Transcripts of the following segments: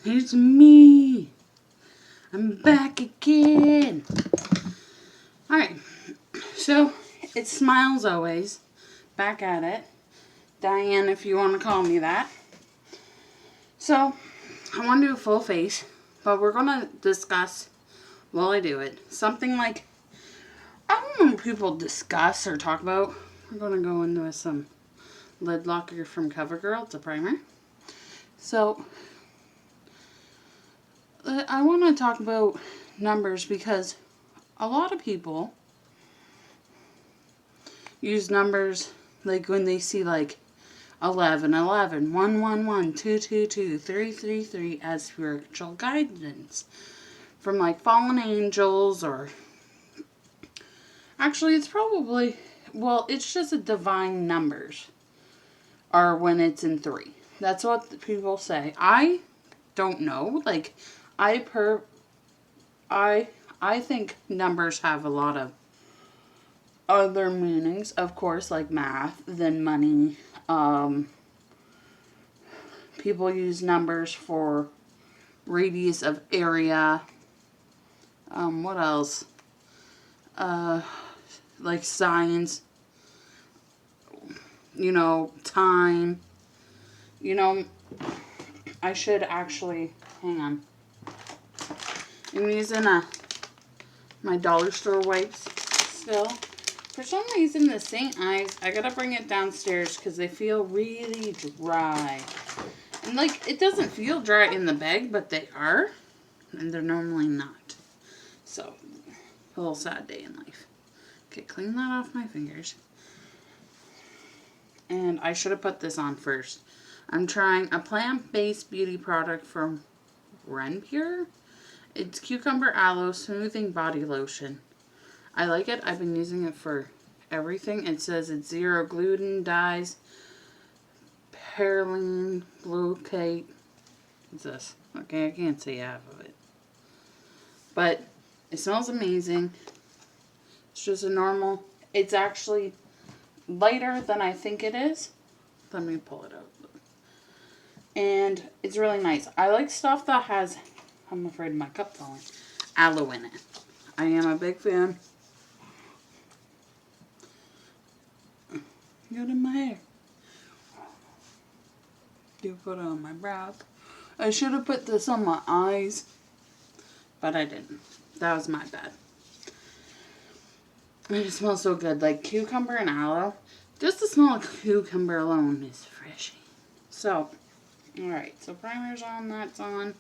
It's me. I'm back again. Alright, so it smiles always. Back at it. Diane, if you want to call me that. So, I want to do a full face, but we're going to discuss, while I do it, something like, I don't know what people discuss or talk about. We're going to go into some lid locker from CoverGirl. It's a primer. So, I want to talk about numbers because a lot of people use numbers like when they see like 11, 11, 1, 1, 1, 2, 2, 2, 3, 3, 3 as spiritual guidance from like fallen angels, or actually it's probably, well, it's just a divine numbers, or when it's in 3. That's what the people say. I don't know. Like, I think numbers have a lot of other meanings, of course, like math, then money. People use numbers for radius of area. What else? Like signs. You know, time. You know, I should actually, hang on. I'm using my dollar store wipes still. For some reason, the St. Ives, I gotta bring it downstairs because they feel really dry. And like, it doesn't feel dry in the bag, but they are. And they're normally not. So, a little sad day in life. Okay, clean that off my fingers. And I should have put this on first. I'm trying a plant-based beauty product from Renpure. It's Cucumber Aloe Smoothing Body Lotion. I like it. I've been using it for everything. It says it's zero gluten, dyes, perylene, blockade. What's this? Okay, I can't say half of it. But it smells amazing. It's just a normal. It's actually lighter than I think it is. Let me pull it out. And it's really nice. I like stuff that has, I'm afraid of my cup falling, aloe in it. I am a big fan. Got in my hair. You put it on my brow. I should have put this on my eyes, but I didn't. That was my bad. It smells so good, like cucumber and aloe. Just the smell of cucumber alone is refreshing. So, alright, so primer's on, that's on.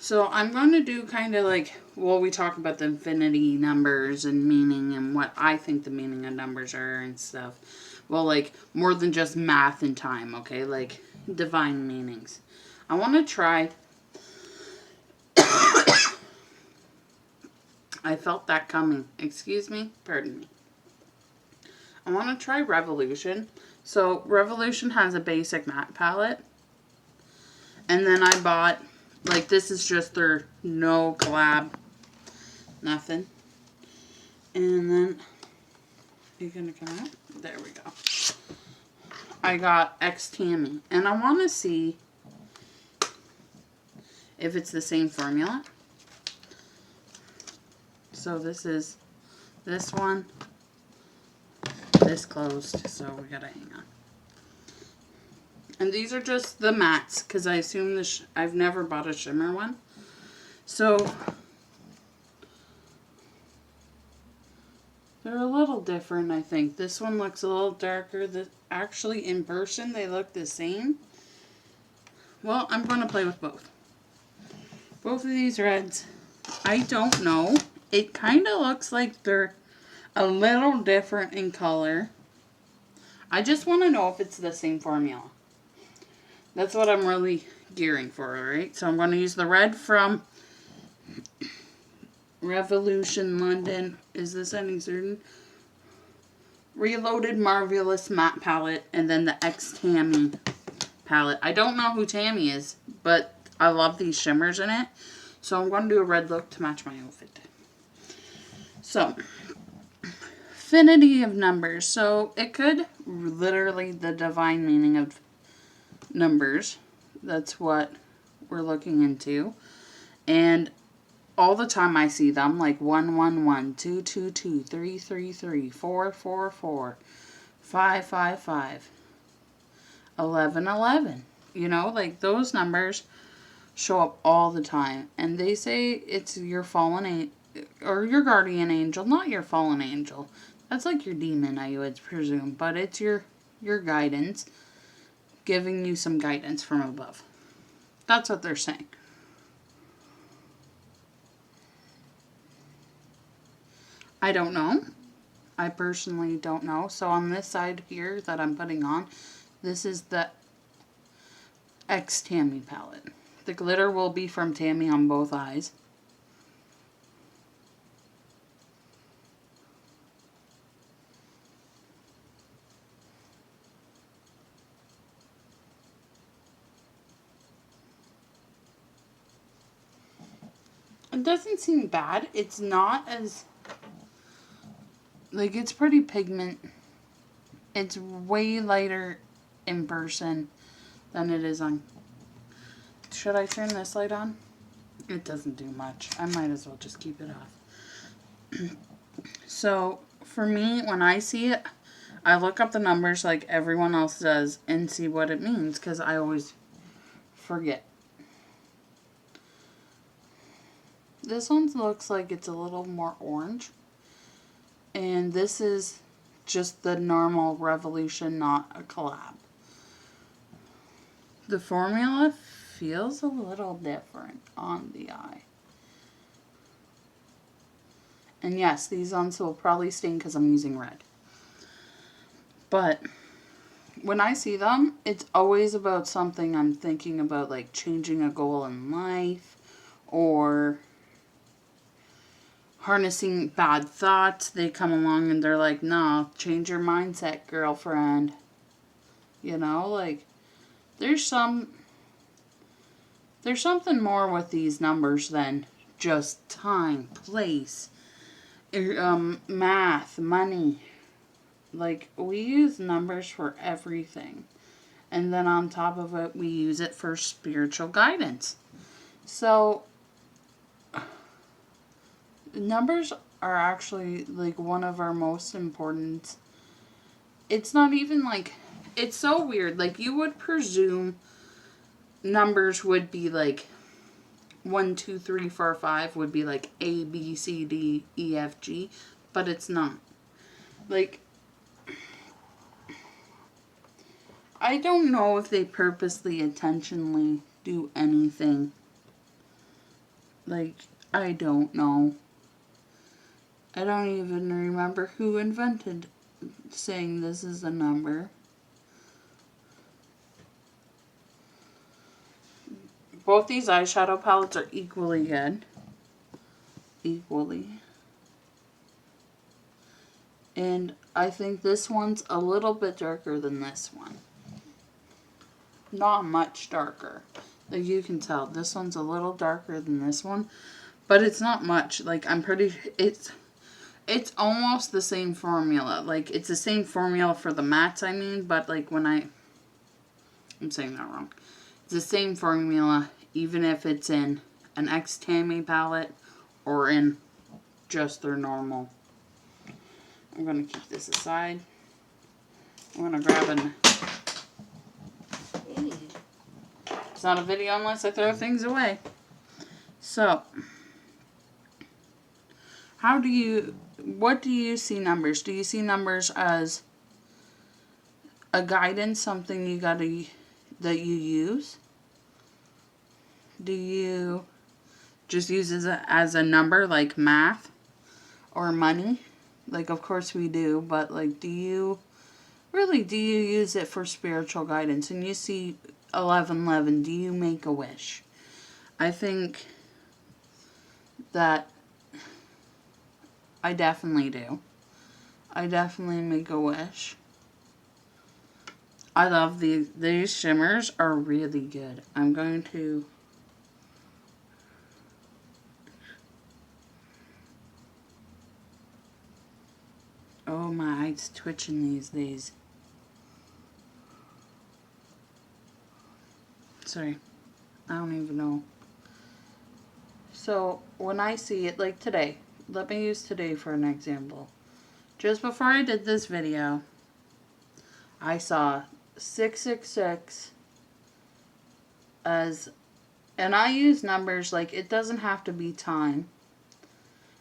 So I'm going to do kind of like, well, we talk about the infinity numbers and meaning and what I think the meaning of numbers are and stuff. Well, like, more than just math and time, okay? Like, divine meanings. I want to try. I felt that coming. Excuse me? Pardon me. I want to try Revolution. So, Revolution has a basic matte palette. And then I bought, like, this is just their no collab. Nothing. And then, are you going to come out? There we go. I got X Tammi. And I want to see if it's the same formula. So this is this one. This closed. So we got to hang on. And these are just the mattes, because I assume I've never bought a shimmer one. So they're a little different, I think. This one looks a little darker. Actually, in person, they look the same. Well, I'm going to play with both. Both of these reds, I don't know. It kind of looks like they're a little different in color. I just want to know if it's the same formula. That's what I'm really gearing for, alright? So I'm going to use the red from Revolution London. Is this any certain? Reloaded Marvellous Matte Palette. And then the X Tammi palette. I don't know who Tammi is, but I love these shimmers in it. So I'm going to do a red look to match my outfit. So, infinity of numbers. So it could literally the divine meaning of numbers. That's what we're looking into. And all the time I see them, like 111, 222, 333, 444, 555, 1111. You know, like those numbers show up all the time. And they say it's your fallen angel, or your guardian angel, not your fallen angel. That's like your demon, I would presume. But it's your guidance, giving you some guidance from above. That's what they're saying. I don't know. I personally don't know. So on this side here that I'm putting on, this is the X Tammi palette. The glitter will be from Tammi on both eyes. It doesn't seem bad. It's not as, like, it's pretty pigment. It's way lighter in person than it is on. Should I turn this light on? It doesn't do much. I might as well just keep it off. So, for me, when I see it, I look up the numbers like everyone else does and see what it means, because I always forget. This one looks like it's a little more orange. And this is just the normal Revolution, not a collab. The formula feels a little different on the eye. And yes, these ones will probably stain because I'm using red. But when I see them, it's always about something I'm thinking about, like changing a goal in life or harnessing bad thoughts. They come along and they're like, no, change your mindset, girlfriend. You know, like there's something more with these numbers than just time, place, math, money. Like, we use numbers for everything. And then on top of it, we use it for spiritual guidance. So, numbers are actually, like, one of our most important. It's not even, like, it's so weird. Like, you would presume numbers would be, like, 1, 2, 3, 4, 5 would be, like, A, B, C, D, E, F, G. But it's not. Like, I don't know if they purposely, intentionally do anything. Like, I don't know. I don't even remember who invented saying this is a number. Both these eyeshadow palettes are equally good. Equally. And I think this one's a little bit darker than this one. Not much darker. Like, you can tell this one's a little darker than this one, but it's not much. Like, I'm pretty, it's almost the same formula. Like, it's the same formula for the mattes, I mean, but like when I'm saying that wrong. It's the same formula, even if it's in an X Tammi palette or in just their normal. I'm going to keep this aside. I'm going to grab an... It's not a video unless I throw things away. So, what do you see numbers? Do you see numbers as a guidance, something that you use? Do you just use it as a number, like math or money? Like, of course we do, but like, do you use it for spiritual guidance? And you see 1111, do you make a wish? I think that I definitely do. I definitely make a wish. I love these shimmers are really good. I'm going to... Oh, my eye's twitching these days. Sorry. I don't even know. So, when I see it, like today, let me use today for an example. Just before I did this video, I saw 666 as, and I use numbers, like, it doesn't have to be time.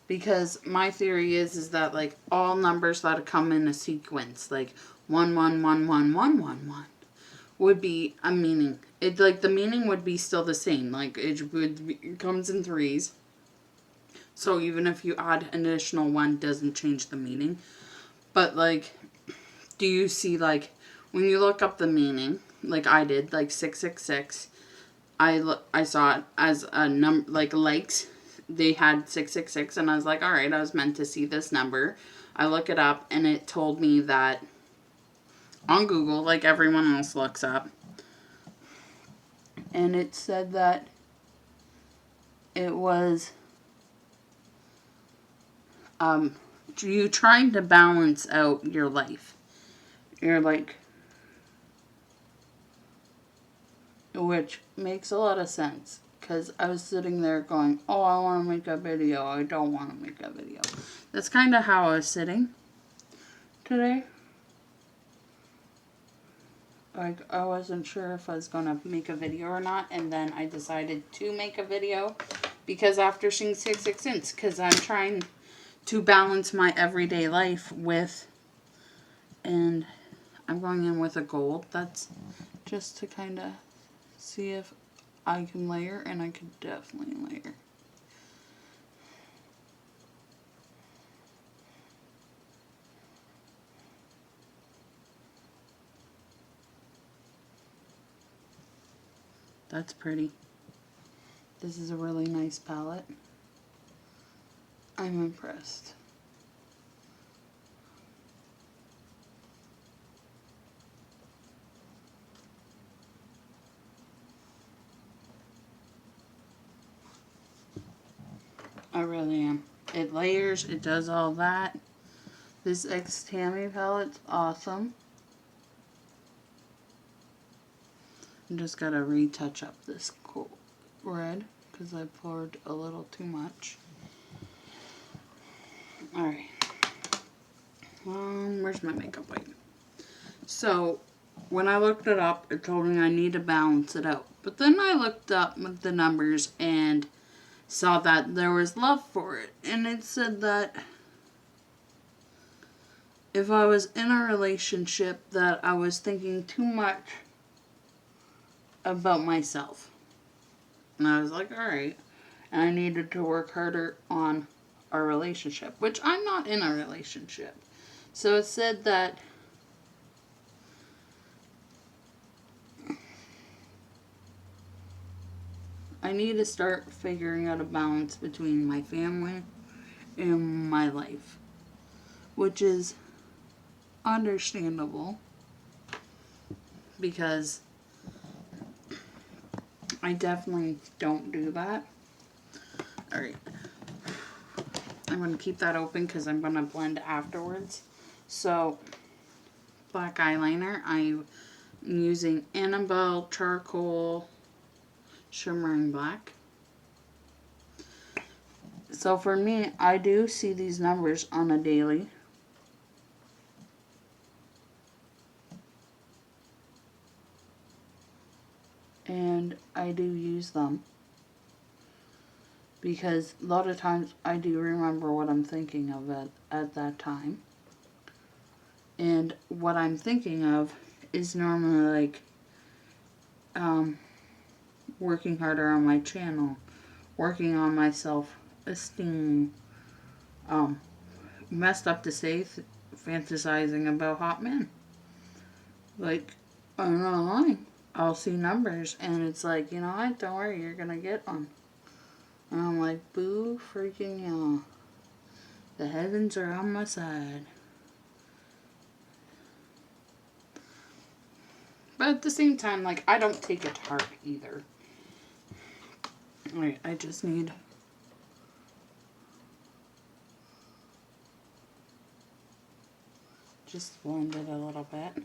Because my theory is that, like, all numbers that come in a sequence, like 11111111, would be a meaning. It, like, the meaning would be still the same. Like, it comes in threes. So even if you add an additional one, doesn't change the meaning. But, like, do you see, like, when you look up the meaning, like I did, like 666, I saw it as a number, like, likes. They had 666, and I was like, alright, I was meant to see this number. I look it up, and it told me that on Google, like everyone else looks up, and it said that it was you trying to balance out your life. You're like, which makes a lot of sense, because I was sitting there going, oh, I want to make a video, I don't want to make a video. That's kind of how I was sitting today. Like, I wasn't sure if I was going to make a video or not, and then I decided to make a video, because after seeing 666, because I'm trying to balance my everyday life with, and I'm going in with a gold. That's just to kind of see if I can layer, and I could definitely layer. That's pretty. This is a really nice palette. I'm impressed. I really am. It layers, it does all that. This Tammi palette's awesome. I just gotta retouch up this Kohl red because I poured a little too much. Alright. Where's my makeup wipe? So, when I looked it up, it told me I need to balance it out. But then I looked up the numbers and saw that there was love for it. And it said that if I was in a relationship, that I was thinking too much about myself. And I was like, alright. And I needed to work harder on our relationship, which I'm not in a relationship. So it said that I need to start figuring out a balance between my family and my life, which is understandable because I definitely don't do that. Alright. I'm going to keep that open because I'm going to blend afterwards. So, black eyeliner. I'm using Annabelle Charcoal Shimmering Black. So for me, I do see these numbers on a daily. And I do use them. Because a lot of times I do remember what I'm thinking of at that time. And what I'm thinking of is normally like working harder on my channel, working on my self-esteem, messed up to say, fantasizing about hot men. Like, I'm not lying. I'll see numbers and it's like, you know what, don't worry, you're gonna get one. And I'm like, boo freaking y'all. The heavens are on my side. But at the same time, like, I don't take it to heart either. Alright, I just need... just blend it a little bit.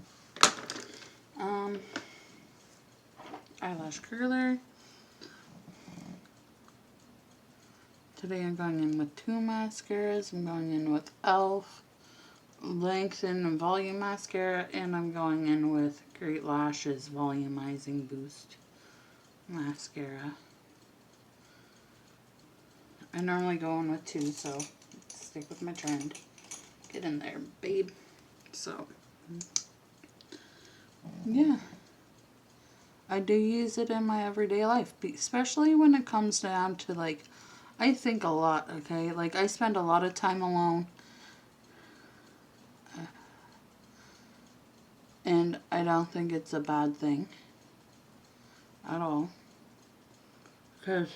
eyelash curler. Today I'm going in with two mascaras. I'm going in with e.l.f. Lengthen and Volume Mascara, and I'm going in with Great Lashes Volumizing Boost Mascara. I normally go in with two, so stick with my trend. Get in there, babe. So, yeah. I do use it in my everyday life, especially when it comes down to, like, I think a lot, okay? Like, I spend a lot of time alone. And I don't think it's a bad thing at all. Because,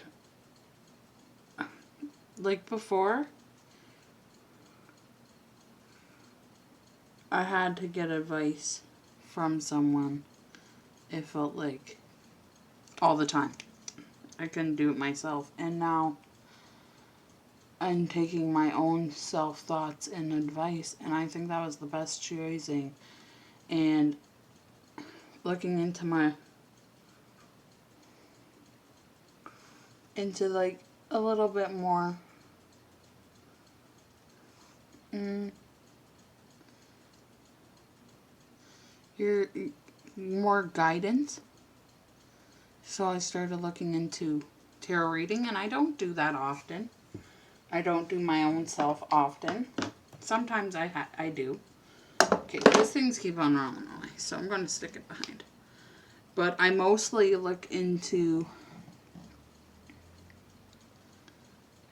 like before, I had to get advice from someone. It felt like all the time. I couldn't do it myself. And now I'm taking my own self-thoughts and advice. And I think that was the best choosing. And looking into like a little bit more your more guidance. So I started looking into tarot reading, and I don't do that often. I don't do my own self often. Sometimes I do. Okay, these things keep on rolling away, so I'm going to stick it behind. But I mostly look into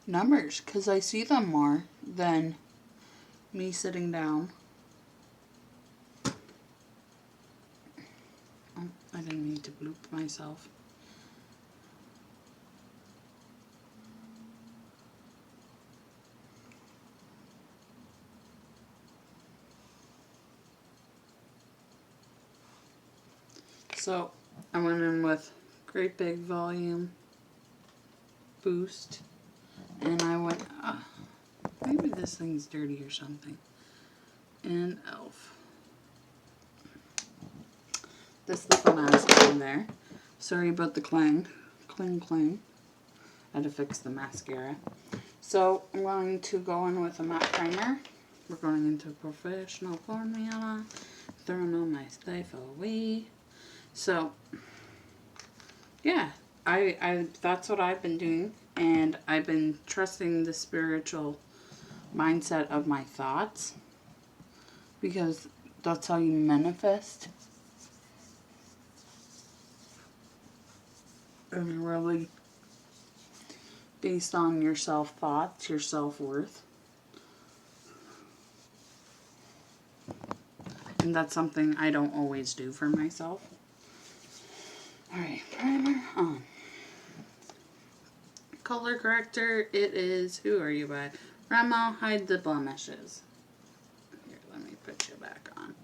numbers because I see them more than me sitting down. Oh, I didn't mean to bloop myself. So I went in with Great Big Volume Boost, and I went, maybe this thing's dirty or something, and e.l.f. This little mask in there. Sorry about the clang. Cling clang. I had to fix the mascara. So I'm going to go in with a matte primer. We're going into professional formula. Throwing all my stuff away. So, yeah, I that's what I've been doing, and I've been trusting the spiritual mindset of my thoughts, because that's how you manifest. And really based on your self-thoughts, your self-worth. And that's something I don't always do for myself. Alright, primer on. Color corrector, it is, who are you by? Rimmel, Hide the Blemishes. Here, let me put you back on.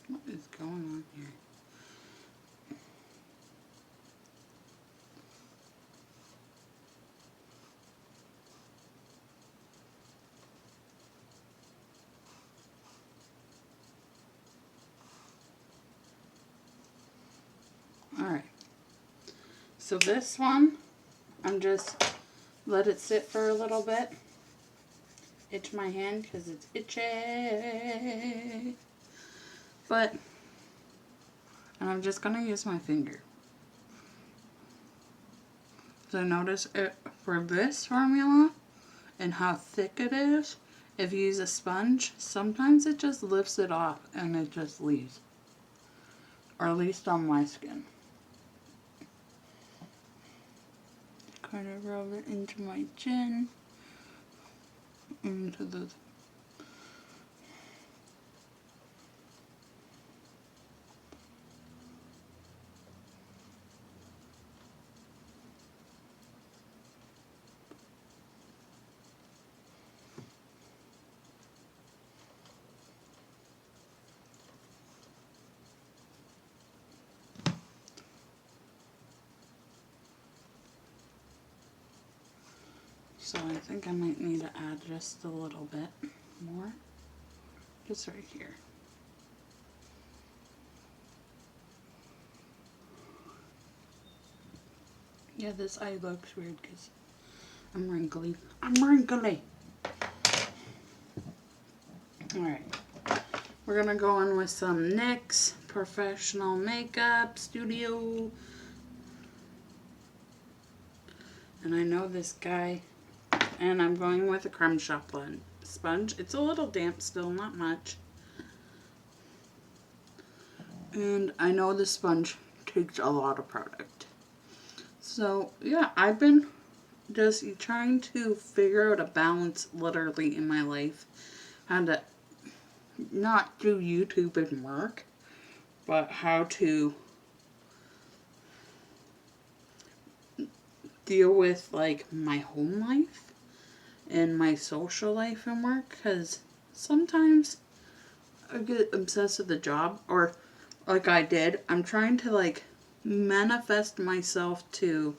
What is going on here? Alright, so this one, I'm just let it sit for a little bit. Itch my hand because it's itchy. But, and I'm just going to use my finger. So notice it, for this formula and how thick it is, if you use a sponge, sometimes it just lifts it off and it just leaves. Or at least on my skin. Kind of rub it into my chin, into the So I think I might need to add just a little bit more. Just right here. Yeah, this eye looks weird because I'm wrinkly. I'm wrinkly. Alright. We're going to go in with some NYX Professional Makeup Studio. And I know this guy. And I'm going with a Creme Shop sponge. It's a little damp still, not much. And I know the sponge takes a lot of product. So, yeah, I've been just trying to figure out a balance literally in my life. How to not do YouTube and work, but how to deal with like my home life and my social life and work, because sometimes I get obsessed with the job, or like I did, I'm trying to like manifest myself to.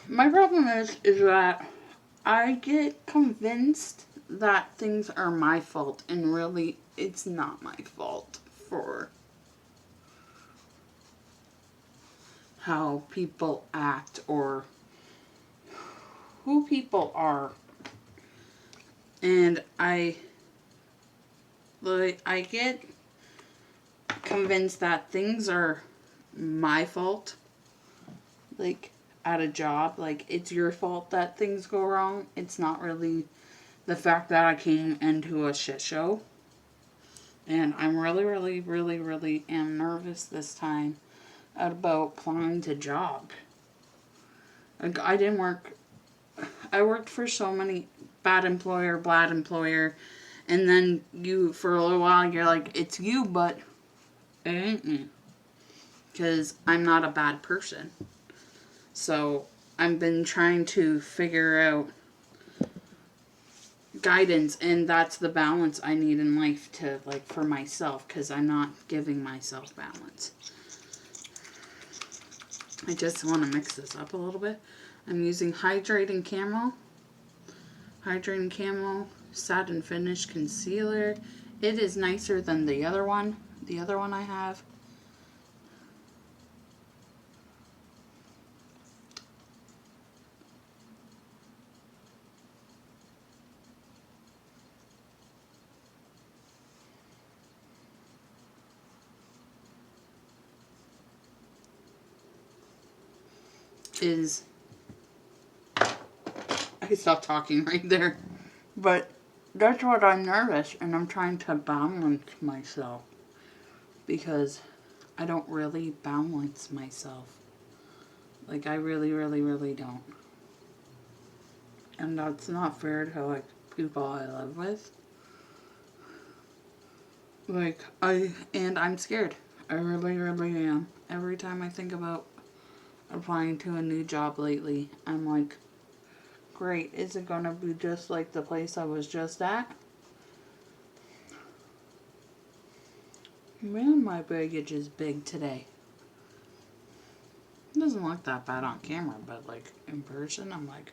My problem is that I get convinced that things are my fault, and really it's not my fault for how people act or who people are. And I get convinced that things are my fault. Like at a job, like it's your fault that things go wrong. It's not really the fact that I came into a shit show. And I'm really am nervous this time about applying to job. Like I worked for so many bad employer, and then you, for a little while, you're like, it's you, but it ain't me. Because I'm not a bad person. So I've been trying to figure out guidance, and that's the balance I need in life to, like, for myself, because I'm not giving myself balance. I just want to mix this up a little bit. I'm using Hydrating Camo Satin Finish Concealer. It is nicer than the other one I have. I stopped talking right there. But that's what I'm nervous, and I'm trying to balance myself. Because I don't really balance myself. Like, I really don't. And that's not fair to, like, people I live with. Like, I'm scared. I really am. Every time I think about applying to a new job lately, I'm like, great, is it gonna be just like the place I was just at? Man, my baggage is big today. It doesn't look that bad on camera, but like in person, I'm like,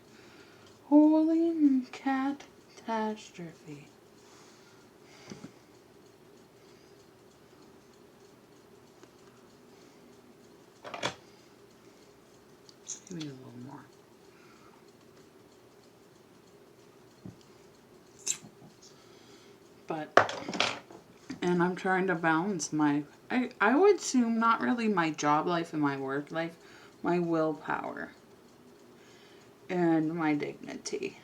holy catastrophe. Maybe a little more. And I'm trying to balance I would assume not really my job life and my work life, my willpower and my dignity.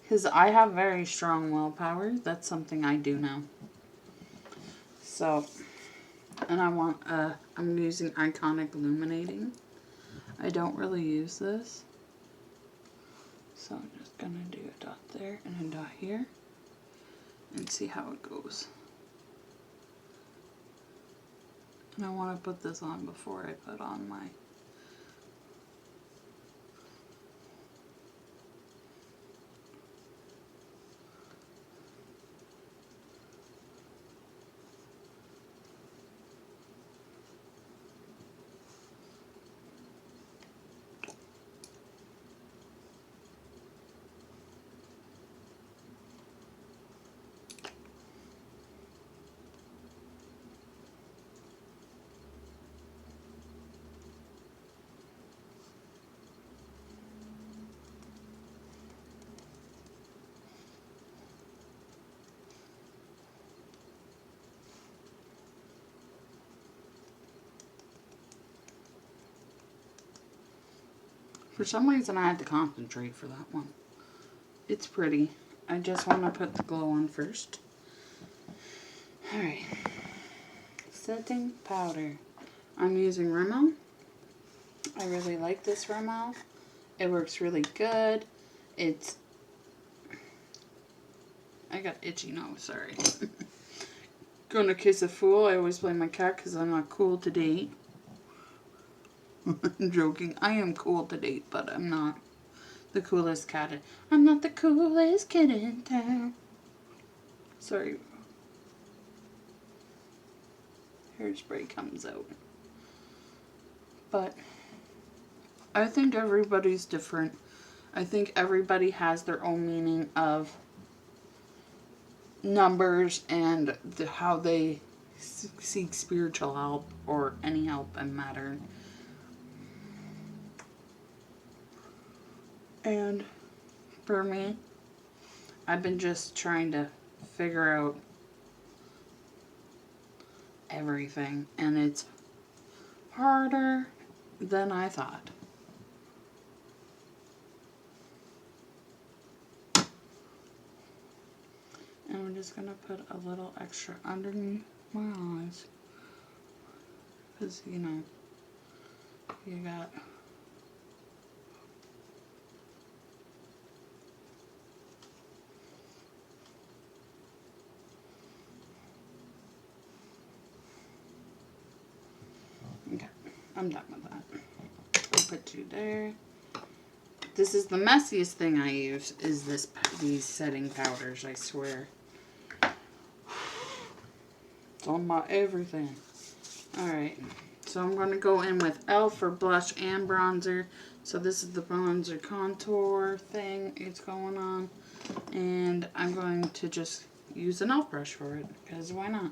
Because I have very strong willpower. That's something I do know. So, and I'm using Iconic Illuminating. I don't really use this. So I'm just going to do a dot there and a dot here. And see how it goes. And I want to put this on before I put on my For some reason I had to concentrate for that one. It's pretty. I just want to put the glow on first. Alright. Setting powder. I'm using Rimmel. I really like this Rimmel. It works really good. It's... I got itchy nose, sorry. Gonna kiss a fool. I always blame my cat because I'm not cool to date. I'm joking. I am cool to date, but I'm not the coolest cat. I'm not the coolest kid in town. Sorry. Hairspray comes out. But I think everybody's different. I think everybody has their own meaning of numbers and how they seek spiritual help or any help in matter. And for me, I've been just trying to figure out everything, and it's harder than I thought. And I'm just going to put a little extra underneath my eyes. Because, you know, you got... Okay, I'm done with that. I'll put you there. This is the messiest thing I use, is these setting powders, I swear. It's on my everything. Alright, so I'm going to go in with e.l.f. for blush and bronzer. So this is the bronzer contour thing it's going on. And I'm going to just use an e.l.f. brush for it, because why not?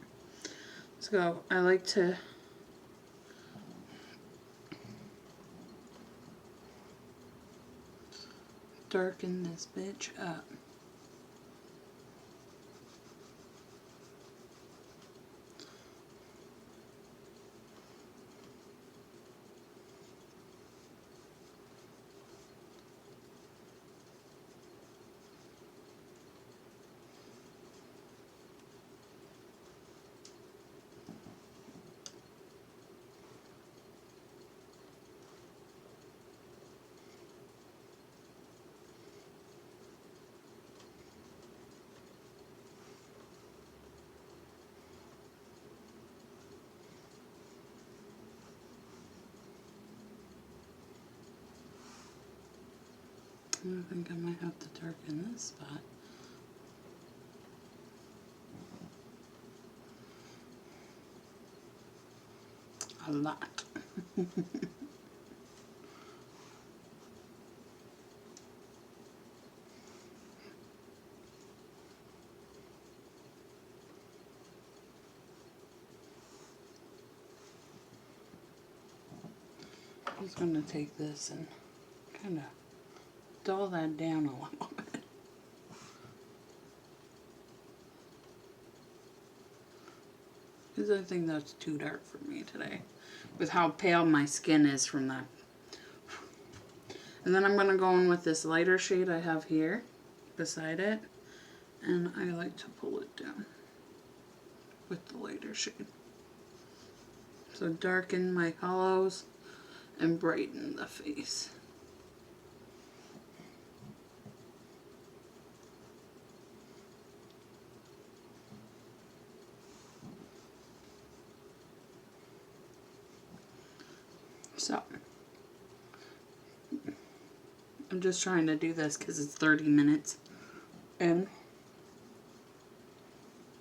Let's go. I like to... darken this bitch up. I think I might have to darken this spot. A lot. I'm just going to take this and kind of dull that down a little bit. Because I think that's too dark for me today, with how pale my skin is from that. And then I'm going to go in with this lighter shade I have here beside it, and I like to pull it down with the lighter shade. So darken my hollows and brighten the face. So, I'm just trying to do this because it's 30 minutes in.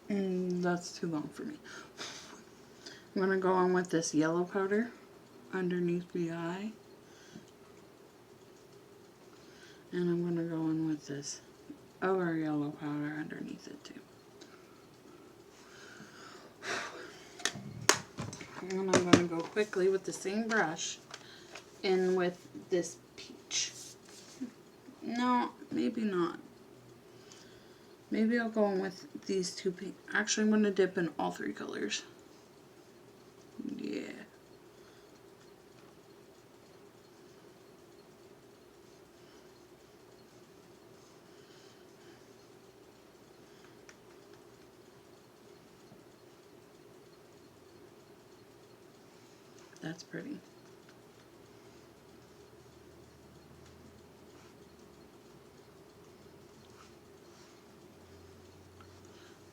And that's too long for me. I'm going to go on with this yellow powder underneath the eye. And I'm going to go in with this other yellow powder underneath it too. And I'm going to go quickly with the same brush in with this peach. No, maybe not. Maybe I'll go in with these two pink. Actually, I'm going to dip in all three colors. Yeah. That's pretty.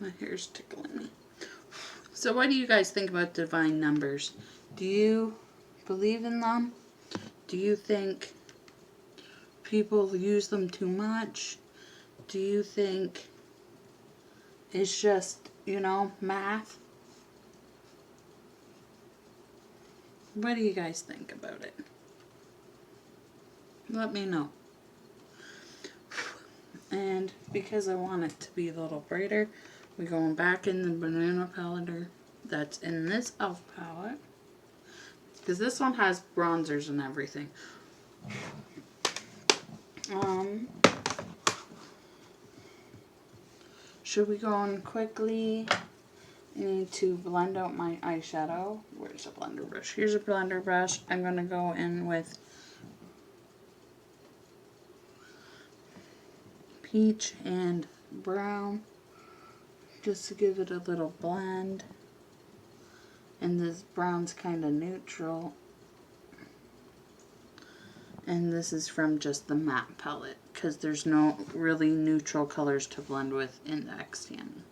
My hair's tickling me. So what do you guys think about divine numbers? Do you believe in them? Do you think people use them too much? Do you think it's just, you know, math? What do you guys think about it? Let me know. And because I want it to be a little brighter, we're going back in the banana powder that's in this e.l.f. palette. Because this one has bronzers and everything. Should we go on quickly? I need to blend out my eyeshadow. Where's a blender brush? Here's a blender brush. I'm going to go in with peach and brown just to give it a little blend. And this brown's kind of neutral. And this is from just the matte palette because there's no really neutral colors to blend with in the X Tammi.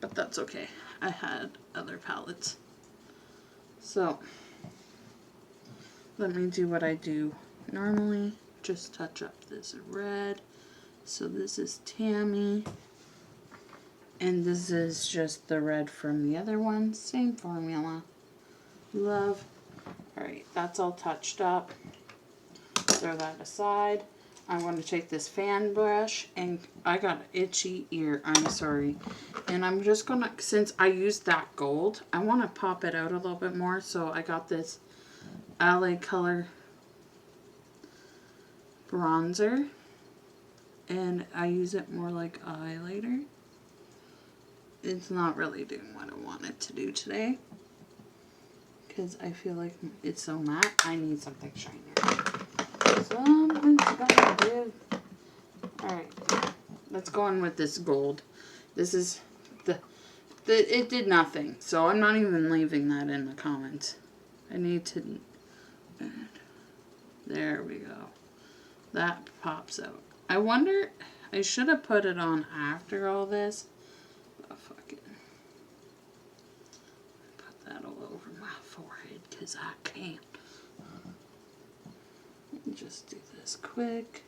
But that's okay. I had other palettes. So, let me do what I do normally. Just touch up this red. So this is Tammi. And this is just the red from the other one. Same formula. Love. Alright, that's all touched up. Throw that aside. I'm going to take this fan brush, and I got an itchy ear, I'm sorry. And I'm just going to, since I used that gold, I want to pop it out a little bit more. So I got this L.A.Color bronzer, and I use it more like a highlighter. It's not really doing what I want it to do today, because I feel like it's so matte. I need something shinier. So I'm gonna do. Alright, let's go on with this gold. This is it did nothing, so I'm not even leaving that in the comments. I need to. There we go. That pops out. I wonder, I should have put it on after all this. Oh, fuck it. Put that all over my forehead because I can't. Just do this quick.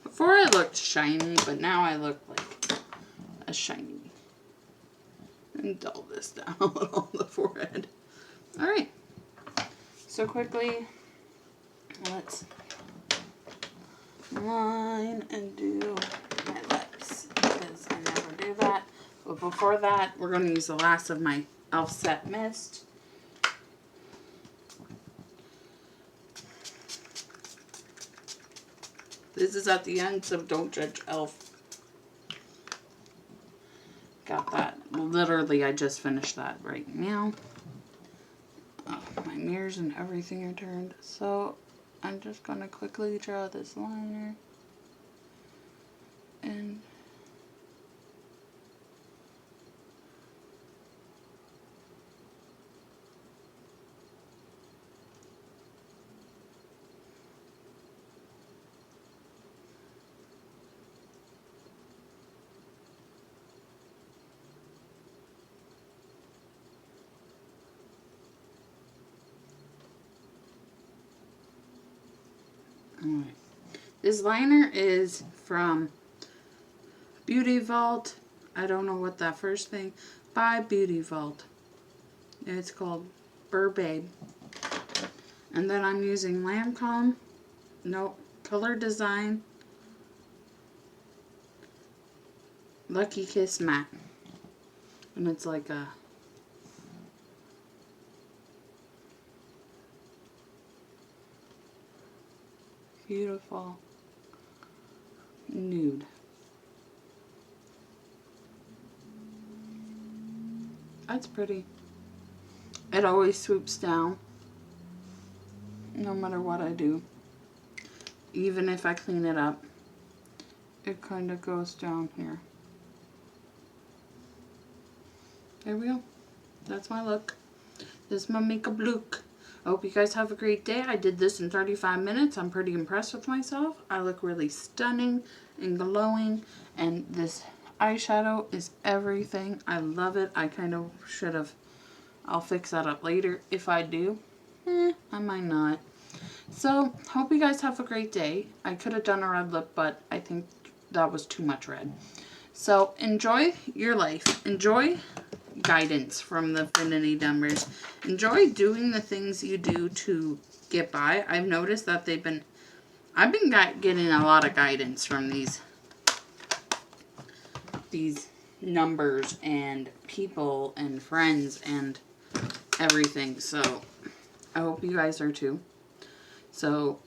Before I looked shiny, but now I look like a shiny. And dull this down a little on the forehead. Alright. So quickly, let's line and do my lips, because I never do that. But before that, we're going to use the last of my e.l.f. Set Mist. This is at the end, so don't judge e.l.f. Got that. Literally, I just finished that right now. Oh, my mirrors and everything are turned. So, I'm just going to quickly draw this liner. And alright. This liner is from Beauty Vault. I don't know what that first thing. By Beauty Vault. It's called Babe. And then I'm using Lancome. No, Color Design. Lucky Kiss Matte. And it's like a beautiful nude. That's pretty. It always swoops down, no matter what I do. Even if I clean it up, it kind of goes down here. There we go. That's my look. This is my makeup look. I hope you guys have a great day. I did this in 35 minutes. I'm pretty impressed with myself. I look really stunning and glowing. And this eyeshadow is everything. I love it. I kind of should have... I'll fix that up later if I do. I might not. So, hope you guys have a great day. I could have done a red lip, but I think that was too much red. So, enjoy your life. Enjoy guidance from the Affinity Numbers. Enjoy doing the things you do to get by. I've noticed that I've been getting a lot of guidance from these numbers and people and friends and everything. So, I hope you guys are too. So,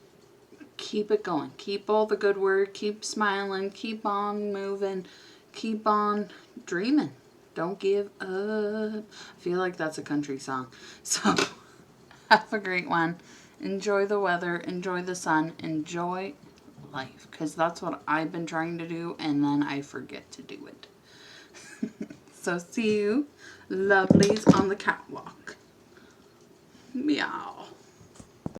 keep it going. Keep all the good work. Keep smiling. Keep on moving. Keep on dreaming. Don't give up. I feel like that's a country song. So, have a great one. Enjoy the weather. Enjoy the sun. Enjoy life. Because that's what I've been trying to do. And then I forget to do it. So, see you, lovelies, on the catwalk. Meow.